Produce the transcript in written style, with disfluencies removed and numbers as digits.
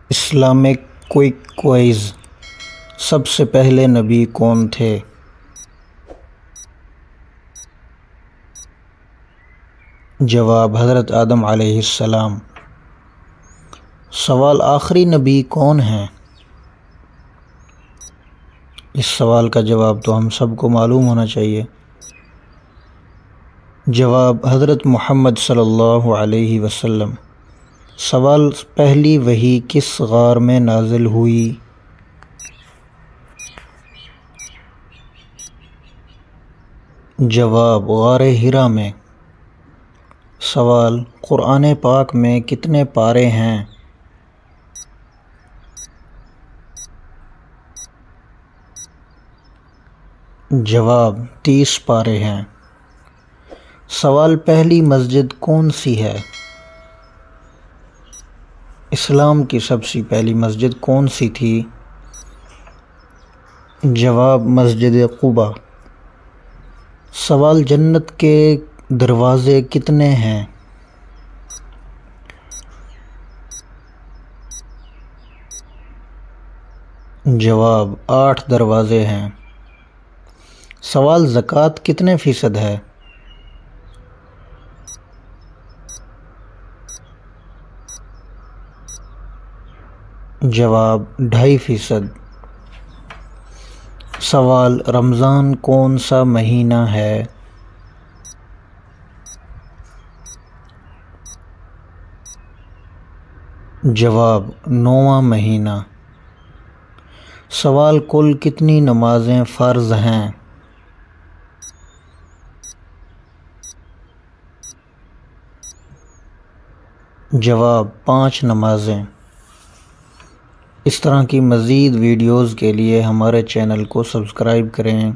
Islamic quick quiz, سب سے پہلے نبی کون تھے؟ جواب: حضرت آدم علیہ السلام۔ سوال: آخری نبی کون ہیں؟ اس سوال کا جواب تو ہم سب کو معلوم ہونا چاہیے۔ جواب: حضرت محمد صلی اللہ علیہ وسلم۔ سوال: پہلی وحی کس غار میں نازل ہوئی؟ جواب: غار حرا میں۔ سوال: قرآن پاک میں کتنے پارے ہیں؟ جواب: 30 پارے ہیں۔ سوال: پہلی مسجد کون سی ہے؟ اسلام کی سب سے پہلی مسجد کون سی تھی؟ جواب: مسجد قباء۔ سوال: جنت کے دروازے کتنے ہیں؟ جواب: 8 دروازے ہیں۔ سوال: زکوٰۃ کتنے فیصد ہے؟ جواب: 2.5%۔ سوال: رمضان کون سا مہینہ ہے؟ جواب: 9واں مہینہ۔ سوال: کل کتنی نمازیں فرض ہیں؟ جواب: 5 نمازیں۔ اس طرح کی مزید ویڈیوز کے لیے ہمارے چینل کو سبسکرائب کریں۔